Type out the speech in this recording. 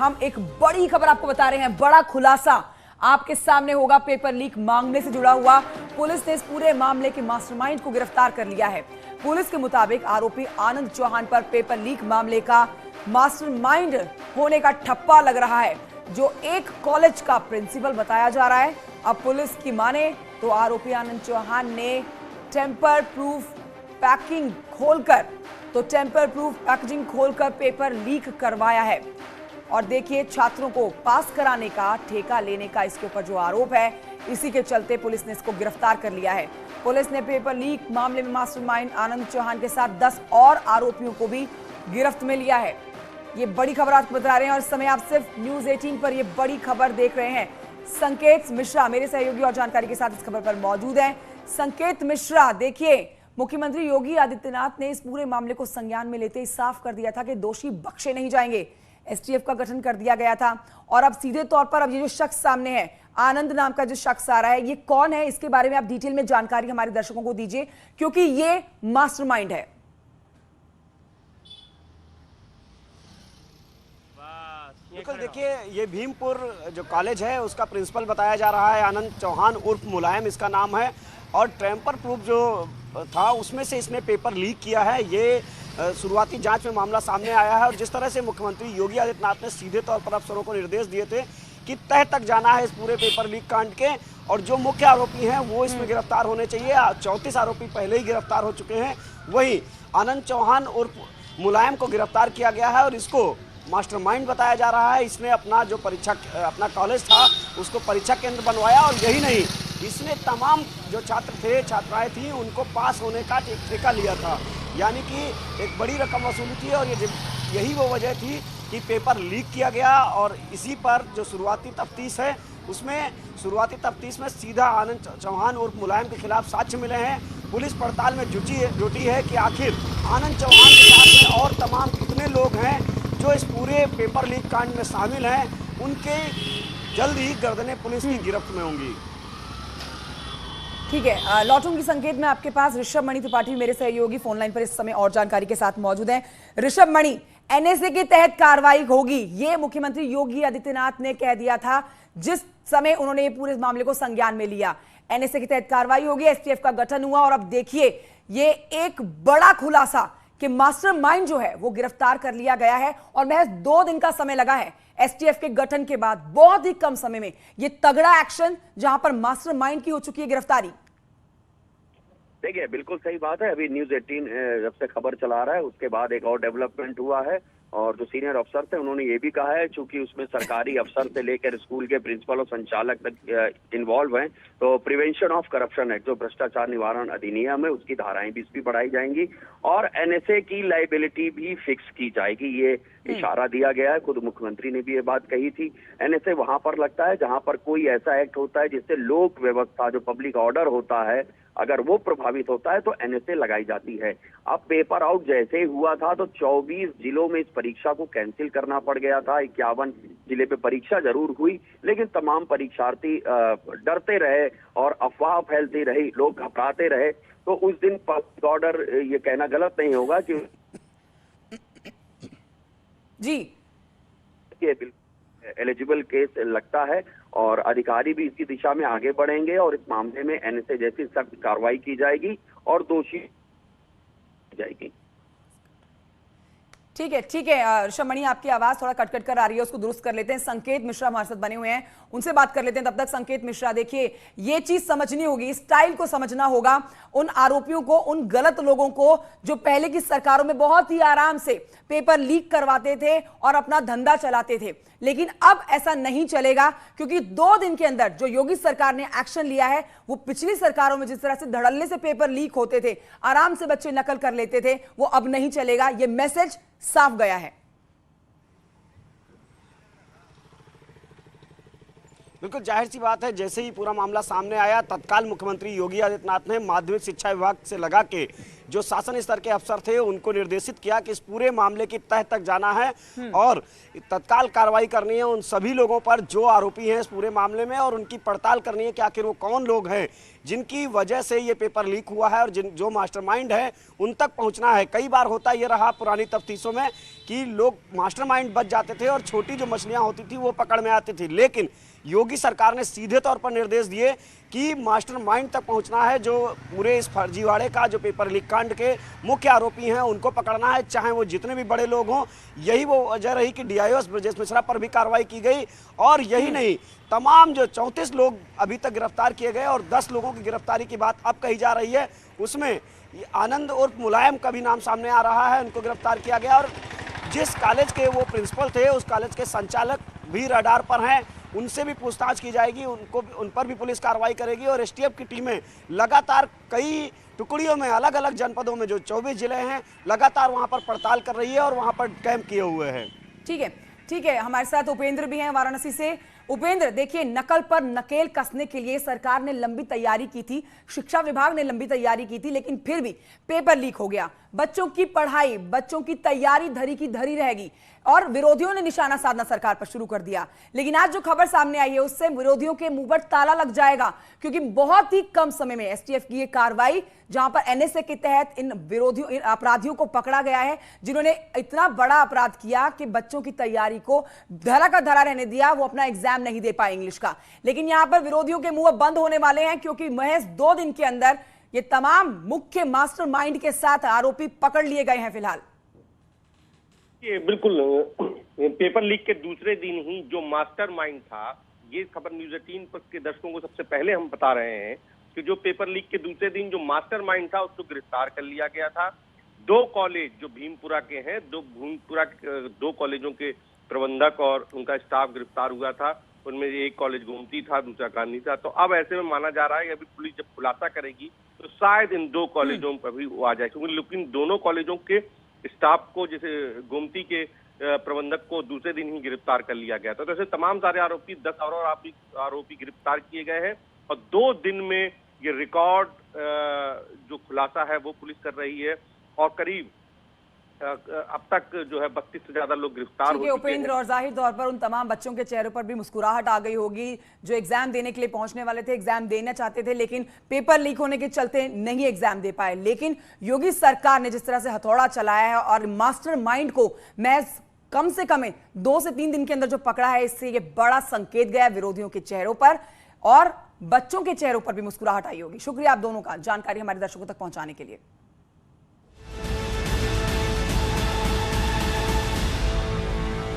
हम एक बड़ी खबर आपको बता रहे हैं। बड़ा खुलासा आपके सामने होगा पेपर लीक मामले से जुड़ा हुआ। पुलिस ने इस पूरे मामले के मास्टरमाइंड को गिरफ्तार कर लिया है। पुलिस के मुताबिक आरोपी आनंद चौहान पर पेपर लीक मामले का मास्टरमाइंड होने का ठप्पा लग रहा है, जो एक कॉलेज का प्रिंसिपल बताया जा रहा है। अब पुलिस की माने तो आरोपी आनंद चौहान ने टेम्पर प्रूफ पैकेजिंग खोलकर पेपर लीक करवाया है। और देखिए, छात्रों को पास कराने का ठेका लेने का इसके ऊपर जो आरोप है, इसी के चलते पुलिस ने इसको गिरफ्तार कर लिया है। पुलिस ने पेपर लीक मामले में मास्टरमाइंड आनंद चौहान के साथ 10 और आरोपियों को भी गिरफ्त में लिया है। ये बड़ी खबर आपको बता रहे हैं और इस समय आप सिर्फ न्यूज़ 18 पर ये बड़ी खबर देख रहे हैं। संकेत मिश्रा मेरे सहयोगी और जानकारी के साथ इस खबर पर मौजूद हैं। संकेत मिश्रा, देखिए, मुख्यमंत्री योगी आदित्यनाथ ने इस पूरे मामले को संज्ञान में लेते ही साफ कर दिया था कि दोषी बख्शे नहीं जाएंगे। एसटीएफ का गठन कर दिया गया था और अब सीधे तौर पर अब ये जो शख्स सामने है, आनंद नाम का जो शख्स आ रहा है, ये कौन है, इसके बारे में आप डिटेल में जानकारी हमारे दर्शकों को दीजिए, क्योंकि ये मास्टरमाइंड है। बिल्कुल, देखिए, ये भीमपुर जो कॉलेज है उसका प्रिंसिपल बताया जा रहा है आनंद चौहान उर्फ मुलायम इसका नाम है। और टेम्पर प्रूफ जो था उसमें से इसने पेपर लीक किया है। ये शुरुआती जांच में मामला सामने आया है। और जिस तरह से मुख्यमंत्री योगी आदित्यनाथ ने सीधे तौर पर अफसरों को निर्देश दिए थे कि तह तक जाना है इस पूरे पेपर लीक कांड के, और जो मुख्य आरोपी हैं वो इसमें गिरफ्तार होने चाहिए। 34 आरोपी पहले ही गिरफ्तार हो चुके हैं। वहीं आनंद चौहान उर्फ मुलायम को गिरफ्तार किया गया है और इसको मास्टरमाइंड बताया जा रहा है। इसने अपना जो अपना कॉलेज था उसको परीक्षा केंद्र बनवाया, और यही नहीं, इसने तमाम जो छात्र थे, छात्राएं थी, उनको पास होने का एक ठेका लिया था। यानी कि एक बड़ी रकम वसूली थी, और यही वो वजह थी कि पेपर लीक किया गया। और इसी पर जो शुरुआती तफ्तीश है, उसमें शुरुआती तफ्तीश में सीधा आनंद चौहान और मुलायम के खिलाफ साक्ष्य मिले हैं। पुलिस पड़ताल में जुटी है कि आखिर आनंद चौहान के साथ में और तमाम कितने लोग हैं जो इस पूरे पेपर लीक कांड में शामिल हैं। उनके जल्द ही गर्दनें पुलिस की गिरफ्त में होंगी। ठीक है, लौटूंगी संकेत में आपके पास। ऋषभ मणि त्रिपाठी मेरे सहयोगी फोन लाइन पर इस समय और जानकारी के साथ मौजूद हैं। ऋषभ मणि, एनएसए के तहत कार्रवाई होगी, ये मुख्यमंत्री योगी आदित्यनाथ ने कह दिया था जिस समय उन्होंने ये पूरे मामले को संज्ञान में लिया। एनएसए के तहत कार्रवाई होगी, एसटीएफ का गठन हुआ, और अब देखिए, ये एक बड़ा खुलासा कि मास्टरमाइंड जो है वो गिरफ्तार कर लिया गया है। और महज 2 दिन का समय लगा है एसटीएफ के गठन के बाद। बहुत ही कम समय में ये तगड़ा एक्शन, जहां पर मास्टरमाइंड की हो चुकी है गिरफ्तारी। देखिए, बिल्कुल सही बात है। अभी न्यूज़ 18 जब से खबर चला रहा है, उसके बाद एक और डेवलपमेंट हुआ है, और जो सीनियर अफसर थे उन्होंने ये भी कहा है, चूंकि उसमें सरकारी अफसर से लेकर स्कूल के प्रिंसिपल और संचालक तक इन्वॉल्व हैं, तो प्रिवेंशन ऑफ करप्शन एक्ट, जो भ्रष्टाचार निवारण अधिनियम है, उसकी धाराएं भी बढ़ाई जाएंगी, और एनएसए की लायबिलिटी भी फिक्स की जाएगी। ये इशारा दिया गया है, खुद मुख्यमंत्री ने भी ये बात कही थी। एनएसए वहां पर लगता है जहां पर कोई ऐसा एक्ट होता है जिससे लोक व्यवस्था, जो पब्लिक ऑर्डर होता है, अगर वो प्रभावित होता है तो एनएसए लगाई जाती है। अब पेपर आउट जैसे ही हुआ था तो 24 जिलों में इस परीक्षा को कैंसिल करना पड़ गया था। 51 जिले पे परीक्षा जरूर हुई, लेकिन तमाम परीक्षार्थी डरते रहे और अफवाह फैलती रही, लोग घबराते रहे। तो उस दिन पब्लिक ऑर्डर, ये कहना गलत नहीं होगा कि जी एलिजिबल केस लगता है, और अधिकारी भी इसी दिशा में आगे बढ़ेंगे, और इस मामले में एनएसए जैसी सख्त कार्रवाई की जाएगी और दोषी जाएगी। ठीक है ऋषभ मणि, आपकी आवाज थोड़ा कट कर आ रही है, उसको दुरुस्त कर लेते हैं। संकेत मिश्रा हमारे साथ बने हुए हैं, उनसे बात कर लेते हैं। तब तक संकेत मिश्रा, देखिए, ये चीज समझनी होगी, स्टाइल को समझना होगा। उन आरोपियों को, उन गलत लोगों को जो पहले की सरकारों में बहुत ही आराम से पेपर लीक करवाते थे और अपना धंधा चलाते थे, लेकिन अब ऐसा नहीं चलेगा, क्योंकि 2 दिन के अंदर जो योगी सरकार ने एक्शन लिया है, वो पिछली सरकारों में जिस तरह से धड़ल्ले से पेपर लीक होते थे, आराम से बच्चे नकल कर लेते थे, वो अब नहीं चलेगा। ये मैसेज साफ गया है। बिल्कुल जाहिर सी बात है, जैसे ही पूरा मामला सामने आया, तत्काल मुख्यमंत्री योगी आदित्यनाथ ने माध्यमिक शिक्षा विभाग से लगा के जो शासन स्तर के अफसर थे उनको निर्देशित किया कि इस पूरे मामले की तह तक जाना है और तत्काल कार्रवाई करनी है उन सभी लोगों पर जो आरोपी हैं इस पूरे मामले में, और उनकी पड़ताल करनी है कि आखिर वो कौन लोग हैं जिनकी वजह से ये पेपर लीक हुआ है और जो मास्टरमाइंड है उन तक पहुंचना है। कई बार होता ये रहा पुरानी तफ्तीशों में कि लोग मास्टरमाइंड बच जाते थे और छोटी जो मछलियां होती थी वो पकड़ में आती थी, लेकिन योगी सरकार ने सीधे तौर पर निर्देश दिए कि मास्टरमाइंड तक पहुंचना है। जो पूरे इस फर्जीवाड़े का जो पेपर लीक कांड के मुख्य आरोपी हैं उनको पकड़ना है, चाहे वो जितने भी बड़े लोग हों। यही वो वजह रही कि DIO ब्रजेश मिश्रा पर भी कार्रवाई की गई, और यही नहीं, तमाम जो 34 लोग अभी तक गिरफ्तार किए गए और 10 लोगों की गिरफ्तारी की बात अब कही जा रही है, उसमें आनंद उर्फ मुलायम का भी नाम सामने आ रहा है, उनको गिरफ्तार किया गया। और जिस कॉलेज के वो प्रिंसिपल थे उस कॉलेज के संचालक भी रडार पर हैं, उनसे भी पूछताछ की जाएगी, उन पर भी पुलिस कार्रवाई करेगी। और STF की टीमें लगातार कई टुकड़ियों में अलग अलग जनपदों में जो 24 जिले हैं लगातार वहां पर पड़ताल कर रही है और वहां पर कैंप किए हुए हैं। ठीक है, हमारे साथ उपेंद्र भी हैं वाराणसी से। उपेंद्र, देखिए, नकल पर नकेल कसने के लिए सरकार ने लंबी तैयारी की थी, शिक्षा विभाग ने लंबी तैयारी की थी, लेकिन फिर भी पेपर लीक हो गया। बच्चों की पढ़ाई, बच्चों की तैयारी धरी की धरी रहेगी और विरोधियों ने निशाना साधना सरकार पर शुरू कर दिया। लेकिन आज जो खबर सामने आई है उससे विरोधियों के मुंह पर ताला लग जाएगा, क्योंकि बहुत ही कम समय में STF की ये कार्रवाई, जहां पर NSA के तहत इन अपराधियों को पकड़ा गया है जिन्होंने इतना बड़ा अपराध किया कि बच्चों की तैयारी को धरा का धरा रहने दिया, वो अपना एग्जाम नहीं दे पाए इंग्लिश का। लेकिन यहां पर विरोधियों के मुंह बंद होने वाले हैं, क्योंकि महज 2 दिन के अंदर ये तमाम मुख्य मास्टरमाइंड के साथ आरोपी पकड़ लिए गए हैं फिलहाल। ये बिल्कुल पेपर लीक के दूसरे दिन ही जो मास्टरमाइंड था, ये खबर न्यूज़ 18 पर के दर्शकों को सबसे पहले हम बता रहे हैं कि जो पेपर लीक के दूसरे दिन जो मास्टरमाइंड था उसको गिरफ्तार कर लिया गया था। 2 कॉलेज जो भीमपुरा के हैं, 2 कॉलेजों के प्रबंधक और उनका स्टाफ गिरफ्तार हुआ था। उनमें एक कॉलेज गोमती था, दूसरा गांधी था। तो अब ऐसे में माना जा रहा है कि अभी पुलिस जब खुलासा करेगी तो शायद इन 2 कॉलेजों पर भी वो आ जाए, क्योंकि लेकिन दोनों कॉलेजों के स्टाफ को, जैसे गोमती के प्रबंधक को दूसरे दिन ही गिरफ्तार कर लिया गया था। तो ऐसे तमाम सारे आरोपी 10 और आरोपी गिरफ्तार किए गए हैं और 2 दिन में ये रिकॉर्ड जो खुलासा है वो पुलिस कर रही है और करीब अब तक जो है 32 से ज्यादा लोग गिरफ्तार हो चुके हैं। उपेंद्र, और जाहिर तौर पर उन तमाम बच्चों के चेहरों पर भी मुस्कुराहट आ गई होगी जो एग्जाम देने के लिए पहुंचने वाले थे, एग्जाम देना चाहते थे, लेकिन पेपर लीक होने के चलते नहीं एग्जाम दे पाए। लेकिन योगी सरकार ने जिस तरह से हथौड़ा चलाया है और मास्टरमाइंड को मैं कम से कम 2 से 3 दिन के अंदर जो पकड़ा है, इससे ये बड़ा संकेत गया विरोधियों के चेहरों पर और बच्चों के चेहरों पर भी मुस्कुराहट आई होगी। शुक्रिया आप दोनों का जानकारी हमारे दर्शकों तक पहुंचाने के लिए।